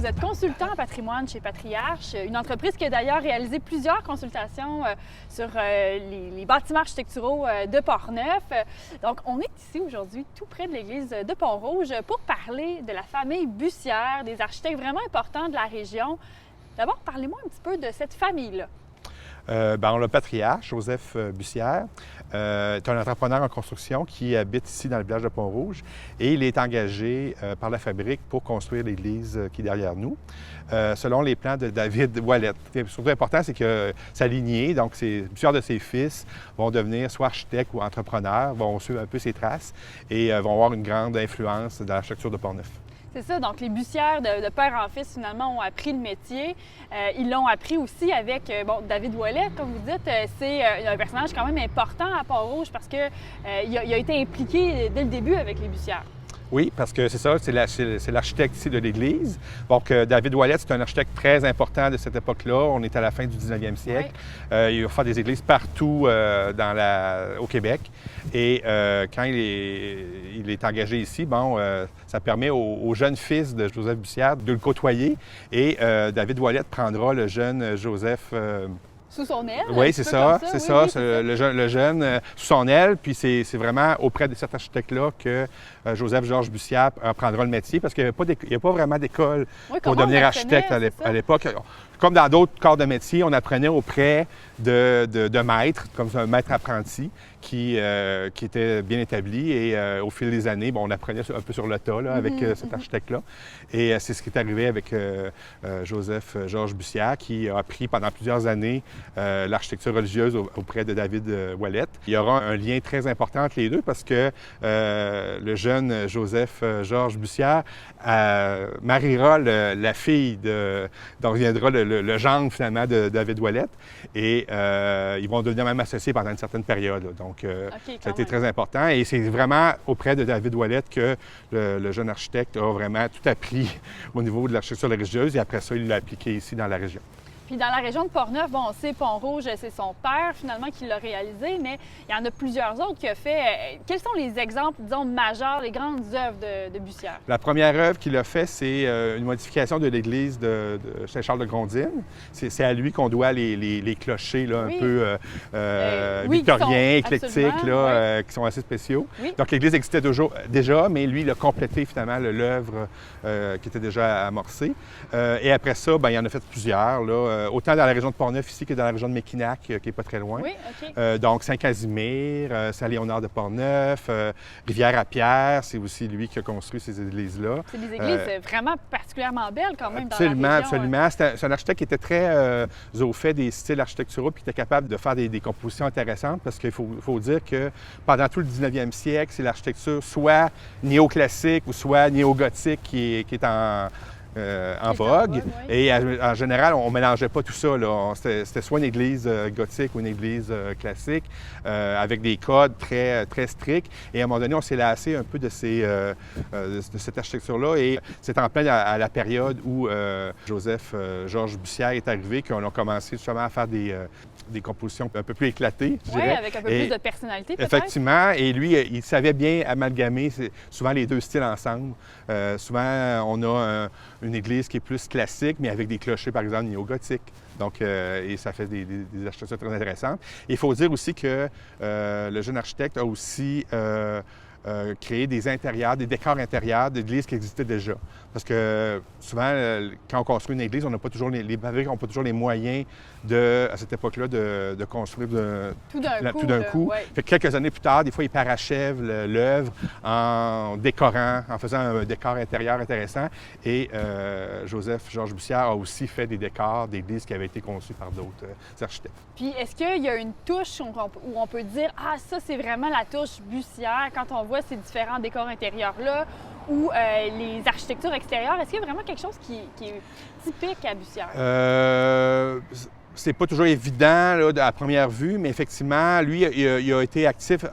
vous êtes consultant en patrimoine chez Patriarche, une entreprise qui a d'ailleurs réalisé plusieurs consultations sur les bâtiments architecturaux de Portneuf. Donc, on est ici aujourd'hui, tout près de l'église de Pont-Rouge, pour parler de la famille Bussière, des architectes vraiment importants de la région. D'abord, parlez-moi un petit peu de cette famille-là. On a le patriarche, Joseph Bussière, est un entrepreneur en construction qui habite ici dans le village de Pont-Rouge et il est engagé par la fabrique pour construire l'église qui est derrière nous, selon les plans de David Ouellet. Ce qui est surtout important, c'est que sa lignée, donc plusieurs de ses fils, vont devenir soit architectes ou entrepreneurs, vont suivre un peu ses traces et vont avoir une grande influence dans l'architecture de Portneuf. C'est ça, donc les Bussières de père en fils, finalement, ont appris le métier. Ils l'ont appris aussi avec David Ouellet, comme vous dites. C'est un personnage quand même important à Pont-Rouge parce qu'il a été impliqué dès le début avec les Bussières. Oui, parce que c'est ça, c'est l'architecte ici de l'Église. Donc, David Ouellet, c'est un architecte très important de cette époque-là. On est à la fin du 19e siècle. Oui. Il va faire des églises partout au Québec. Et quand il est engagé ici, ça permet aux jeunes fils de Joseph Bussière de le côtoyer. Et David Ouellet prendra le jeune Joseph... Sous son aile? Oui, c'est ça, c'est ça. Le jeune sous son aile. Puis c'est vraiment auprès de cet architecte-là que Joseph-Georges Bussière prendra le métier parce qu'il n'y a pas vraiment d'école pour devenir architecte à l'époque. Comme dans d'autres corps de métier, on apprenait auprès de maîtres, comme un maître apprenti, qui était bien établi. Et au fil des années, on apprenait un peu sur le tas avec cet architecte-là. Et c'est ce qui est arrivé avec Joseph-Georges Bussière, qui a appris pendant plusieurs années l'architecture religieuse auprès de David Ouellet. Il y aura un lien très important entre les deux parce que le jeune Joseph-Georges Bussière mariera la fille dont viendra le gendre, finalement, de David Ouellet. Et ils vont devenir même associés pendant une certaine période. Là. Donc, ça a été très important. Et c'est vraiment auprès de David Ouellet que le jeune architecte a vraiment tout appris au niveau de l'architecture religieuse. Et après ça, il l'a appliqué ici dans la région. Puis dans la région de Portneuf, on sait Pont-Rouge, c'est son père finalement qui l'a réalisé, mais il y en a plusieurs autres qui a fait. Quels sont les exemples, disons, majeurs, les grandes œuvres de Bussière? La première œuvre qu'il a faite, c'est une modification de l'église de Saint-Charles-de-Grondines. C'est à lui qu'on doit les clochers là, un peu victoriens, éclectiques, qui sont assez spéciaux. Oui. Donc l'église existait déjà, mais lui, il a complété finalement l'œuvre qui était déjà amorcée. Et après ça, il en a fait plusieurs, là. Autant dans la région de Portneuf ici que dans la région de Mekinac, qui n'est pas très loin. Oui, OK. Donc Saint-Casimir, Saint-Léonard de Portneuf, Rivière-à-Pierre, c'est aussi lui qui a construit ces églises-là. C'est des églises vraiment particulièrement belles quand même absolument, dans la région. Absolument. C'est un architecte qui était très au fait des styles architecturaux puis qui était capable de faire des compositions intéressantes parce qu'il faut dire que pendant tout le 19e siècle, c'est l'architecture soit néoclassique ou soit néogothique qui est en vogue. Et en général, on ne mélangeait pas tout ça. C'était soit une église gothique ou une église classique, avec des codes très, très stricts. Et à un moment donné, on s'est lassé un peu de cette architecture-là. Et c'est en plein à la période où Joseph-Georges Bussière est arrivé qu'on a commencé justement à faire des compositions un peu plus éclatées, je dirais. Oui, avec un peu plus de personnalité, peut-être. Effectivement. Et lui, il savait bien amalgamer souvent les deux styles ensemble. Souvent, on a une église qui est plus classique, mais avec des clochers, par exemple, néo-gothiques. Donc, et ça fait des architectures très intéressantes. Et il faut dire aussi que le jeune architecte a aussi créé des intérieurs, des décors intérieurs d'églises qui existaient déjà. Parce que souvent, quand on construit une église, on n'a pas toujours les fabriques n'ont pas toujours les moyens à cette époque-là de construire tout d'un coup. Ouais. Fait que quelques années plus tard, des fois, ils parachèvent l'œuvre en décorant, en faisant un décor intérieur intéressant. Et Joseph-Georges Bussière a aussi fait des décors d'églises qui avaient été conçus par d'autres architectes. Puis, est-ce qu'il y a une touche où on peut dire « Ah, ça, c'est vraiment la touche Bussière » quand on voit ces différents décors intérieurs-là ou les architectures extérieures? Est-ce qu'il y a vraiment quelque chose qui est typique à Bussière? C'est pas toujours évident là, à première vue, mais effectivement, lui, il a été actif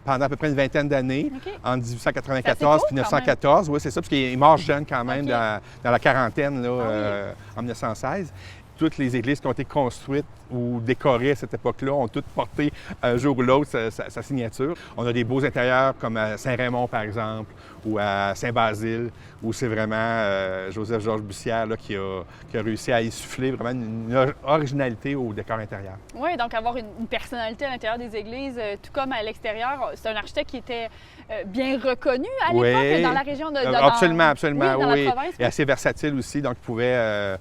pendant à peu près une vingtaine d'années, en 1894 puis 1914. Oui, c'est ça, parce qu'il est mort jeune quand même, dans la quarantaine, là, en 1916. toutes les églises qui ont été construites ou décorées à cette époque-là ont toutes porté un jour ou l'autre sa signature. On a des beaux intérieurs comme à Saint-Raymond, par exemple, ou à Saint-Basile, où c'est vraiment Joseph-Georges Bussière là, qui a réussi à insuffler vraiment une originalité au décor intérieur. Oui, donc avoir une personnalité à l'intérieur des églises, tout comme à l'extérieur. C'est un architecte qui était bien reconnu à l'époque dans la région de... absolument. Oui, dans la province. Et assez versatile aussi, donc il pouvait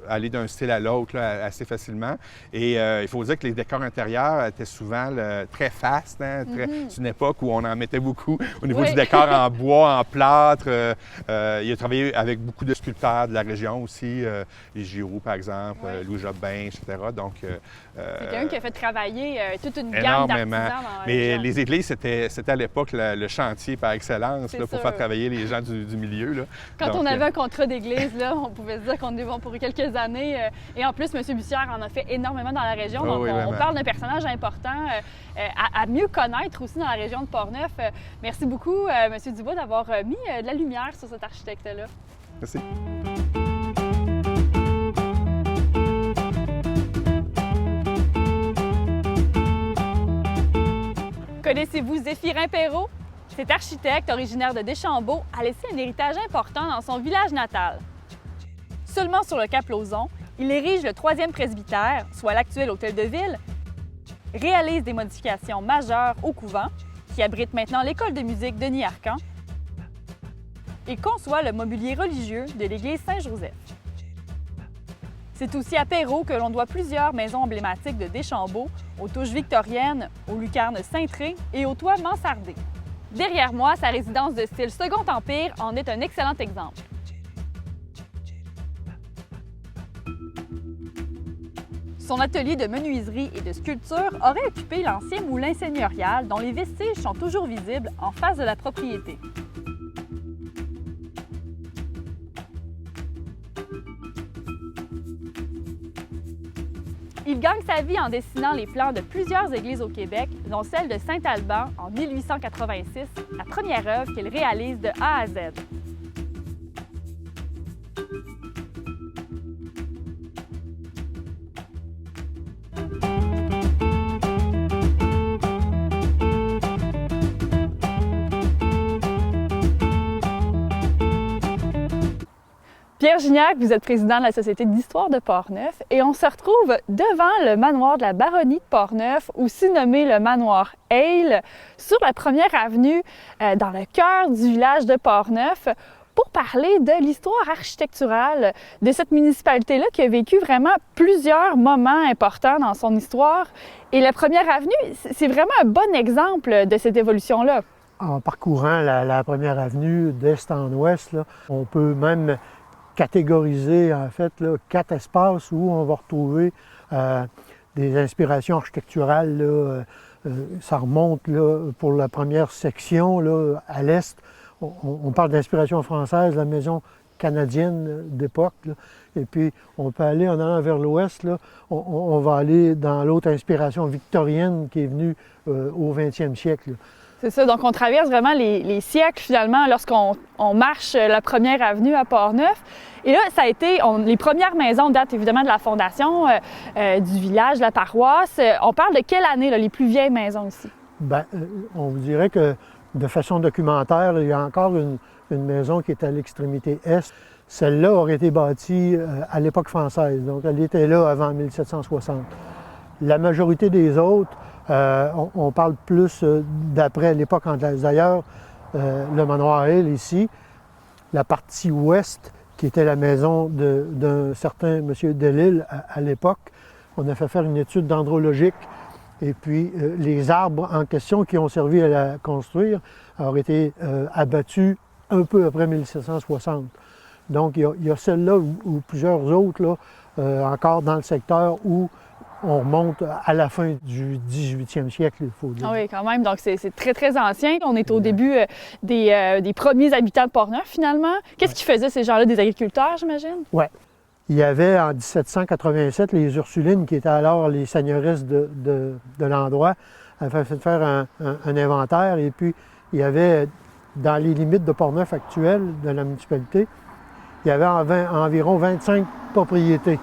aller d'un style à l'autre assez facilement. Et il faut dire que les décors intérieurs étaient souvent très fastes. Hein, c'est une époque où on en mettait beaucoup au niveau du décor en bois, en plâtre. Il a travaillé avec beaucoup de sculpteurs de la région aussi, les Giroux, par exemple, Louis Jobin, etc. Donc, c'est quelqu'un qui a fait travailler toute une gamme d'artisans dans la Mais région. les églises, c'était à l'époque le chantier par excellence là, pour faire travailler les gens du milieu. Là. Quand on avait un contrat d'église, là, on pouvait se dire qu'on est bon pour quelques années. Et en plus, M. Bussière en a fait énormément dans la région. Donc, on parle d'un personnage important à mieux connaître aussi dans la région de Portneuf. Merci beaucoup, M. Dubois, d'avoir mis de la lumière sur cet architecte-là. Merci. Connaissez-vous Zéphirin Perrault? Cet architecte originaire de Deschambault a laissé un héritage important dans son village natal. Seulement sur le cap Lauzon, il érige le 3e presbytère, soit l'actuel hôtel de ville, réalise des modifications majeures au couvent, qui abrite maintenant l'école de musique Denis Arcan, et conçoit le mobilier religieux de l'église Saint-Joseph. C'est aussi à Perrault que l'on doit plusieurs maisons emblématiques de Deschambault, aux touches victoriennes, aux lucarnes cintrées et aux toits mansardés. Derrière moi, sa résidence de style Second Empire en est un excellent exemple. Son atelier de menuiserie et de sculpture aurait occupé l'ancien moulin seigneurial dont les vestiges sont toujours visibles en face de la propriété. Il gagne sa vie en dessinant les plans de plusieurs églises au Québec, dont celle de Saint-Alban en 1886, la première œuvre qu'il réalise de A à Z. Pierre Gignac, vous êtes président de la Société d'histoire de Portneuf et on se retrouve devant le manoir de la baronnie de Portneuf, aussi nommé le manoir Hale, sur la première avenue dans le cœur du village de Portneuf, pour parler de l'histoire architecturale de cette municipalité-là qui a vécu vraiment plusieurs moments importants dans son histoire. Et la première avenue, c'est vraiment un bon exemple de cette évolution-là. En parcourant la première avenue d'est en ouest, là, on peut même catégoriser en fait là, 4 espaces où on va retrouver des inspirations architecturales. Là, ça remonte là, pour la première section là, à l'est. On parle d'inspiration française, la maison canadienne d'époque. Et puis on peut aller en allant vers l'ouest, là, on va aller dans l'autre inspiration victorienne qui est venue au 20e siècle. Là. C'est ça, donc on traverse vraiment les siècles finalement lorsqu'on marche la première avenue à Portneuf. Et là, ça a été, les premières maisons datent évidemment de la fondation du village, de la paroisse. On parle de quelle année, là, les plus vieilles maisons ici? Bien, on vous dirait que de façon documentaire, il y a encore une maison qui est à l'extrémité est. Celle-là aurait été bâtie à l'époque française, donc elle était là avant 1760. La majorité des autres, on parle plus d'après l'époque anglaise. D'ailleurs, le manoir Hale ici, la partie ouest, qui était la maison d'un certain M. Delisle à l'époque, on a fait faire une étude dendrologique et puis les arbres en question qui ont servi à la construire auraient été abattus un peu après 1760. Donc il y a celle-là ou plusieurs autres là, encore dans le secteur où on remonte à la fin du 18e siècle, il faut dire. Ah oui, quand même. Donc, c'est très, très ancien. On est au début des premiers habitants de Portneuf, finalement. Qu'est-ce qu'ils faisaient, ces gens-là? Des agriculteurs, j'imagine? Oui. Il y avait, en 1787, les Ursulines, qui étaient alors les seigneuresses de l'endroit, avaient fait faire un inventaire. Et puis, il y avait, dans les limites de Portneuf actuelles, de la municipalité, il y avait environ 25 propriétés.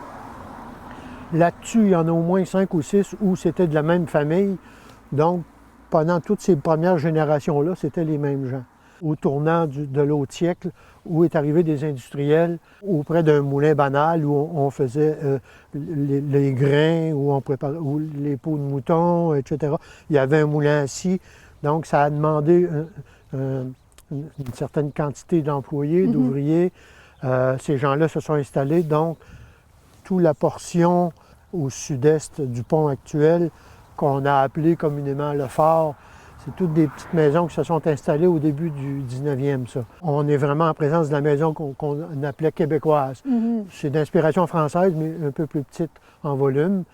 Là-dessus, il y en a au moins 5 ou 6 où c'était de la même famille. Donc, pendant toutes ces premières générations-là, c'était les mêmes gens. Au tournant de l'autre siècle, où est arrivé des industriels auprès d'un moulin banal où on faisait les grains, où on préparait les peaux de mouton, etc. Il y avait un moulin assis. Donc, ça a demandé une certaine quantité d'employés, d'ouvriers. Ces gens-là se sont installés. Donc, toute la portion au sud-est du pont actuel, qu'on a appelé communément le Fort, c'est toutes des petites maisons qui se sont installées au début du 19e, ça. On est vraiment en présence de la maison qu'on appelait québécoise. C'est d'inspiration française, mais un peu plus petite en volume.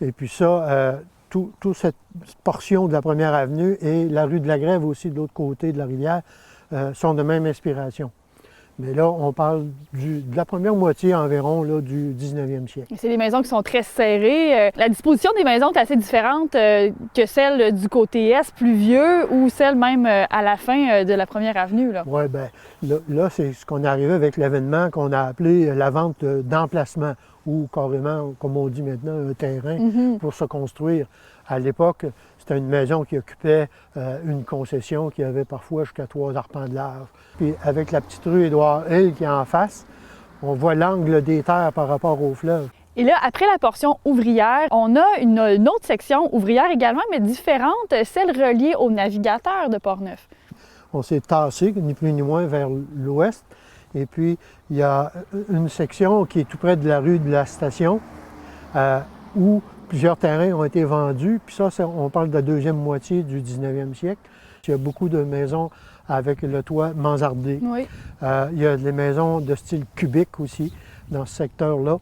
Et puis ça, toute cette portion de la première avenue et la rue de la Grève aussi, de l'autre côté de la rivière, sont de même inspiration. Mais là, on parle de la première moitié environ là, du 19e siècle. C'est des maisons qui sont très serrées. La disposition des maisons est assez différente que celle du côté est, plus vieux, ou celle même à la fin de la première avenue. Oui, bien, là c'est ce qu'on est arrivé avec l'événement qu'on a appelé la vente d'emplacement, ou carrément, comme on dit maintenant, un terrain pour se construire. À l'époque, c'était une maison qui occupait une concession qui avait parfois jusqu'à 3 arpents de large. Puis avec la petite rue Édouard-Hill qui est en face, on voit l'angle des terres par rapport au fleuve. Et là, après la portion ouvrière, on a une autre section ouvrière également, mais différente, celle reliée aux navigateurs de Portneuf. On s'est tassé, ni plus ni moins, vers l'ouest. Et puis, il y a une section qui est tout près de la rue de la Station, où plusieurs terrains ont été vendus. Puis ça, on parle de la deuxième moitié du 19e siècle. Il y a beaucoup de maisons avec le toit mansardé. Oui. Il y a des maisons de style cubique aussi dans ce secteur-là.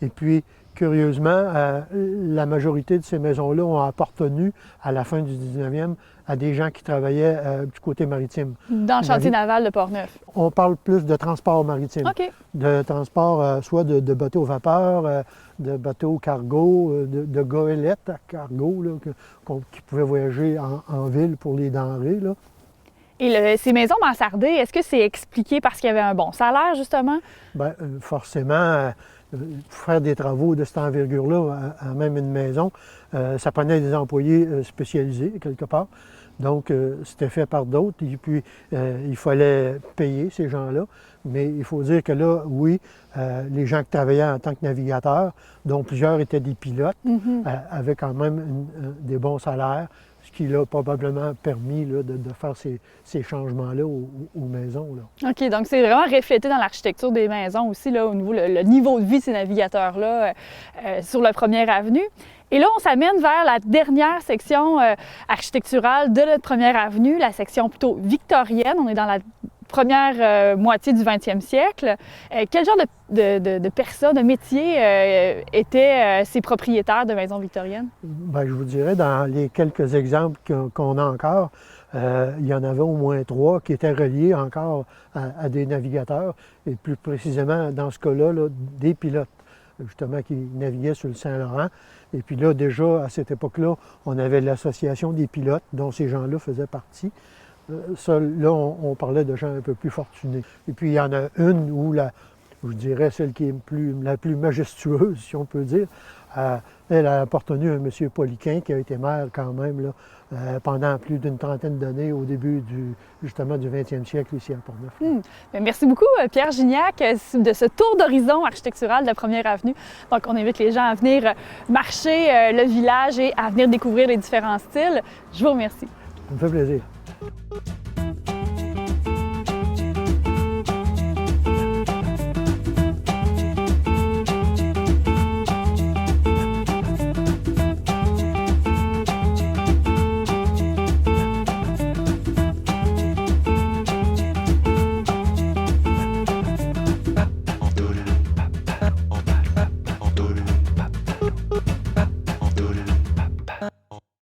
Et puis, curieusement, la majorité de ces maisons-là ont appartenu à la fin du 19e à des gens qui travaillaient du côté maritime. Dans le chantier naval de Portneuf. On parle plus de transport maritime. OK. De transport soit de bateaux vapeur, de bateaux cargo, de goélettes à cargo là, qui pouvaient voyager en ville pour les denrées. Là. Et ces maisons mansardées, est-ce que c'est expliqué parce qu'il y avait un bon salaire, justement? Bien, forcément, faire des travaux de cette envergure-là, à même une maison, ça prenait des employés spécialisés, quelque part. Donc, c'était fait par d'autres. Et puis, il fallait payer ces gens-là. Mais il faut dire que là, oui, les gens qui travaillaient en tant que navigateurs, dont plusieurs étaient des pilotes, avaient quand même des bons salaires, ce qui l'a probablement permis là, de faire ces changements-là aux maisons. Là. OK, donc c'est vraiment reflété dans l'architecture des maisons aussi, là, au niveau le niveau de vie de ces navigateurs-là sur la première avenue. Et là, on s'amène vers la dernière section architecturale de notre première avenue, la section plutôt victorienne. On est dans la première moitié du 20e siècle. Quel genre de personnes, de métiers étaient ces propriétaires de maisons victoriennes? Bien, je vous dirais, dans les quelques exemples qu'on a encore, il y en avait au moins 3 qui étaient reliés encore à des navigateurs, et plus précisément, dans ce cas-là, là, des pilotes, justement, qui naviguaient sur le Saint-Laurent. Et puis là, déjà, à cette époque-là, on avait l'association des pilotes, dont ces gens-là faisaient partie. Ça, là, on parlait de gens un peu plus fortunés. Et puis, il y en a une où, je dirais, celle qui est la plus majestueuse, si on peut dire, elle a appartenu à M. Poliquin, qui a été maire quand même là, pendant plus d'une trentaine d'années au début justement du 20e siècle ici à Portneuf. Merci beaucoup, Pierre Gignac, de ce tour d'horizon architectural de la Première Avenue. Donc, on invite les gens à venir marcher le village et à venir découvrir les différents styles. Je vous remercie. Ça me fait plaisir.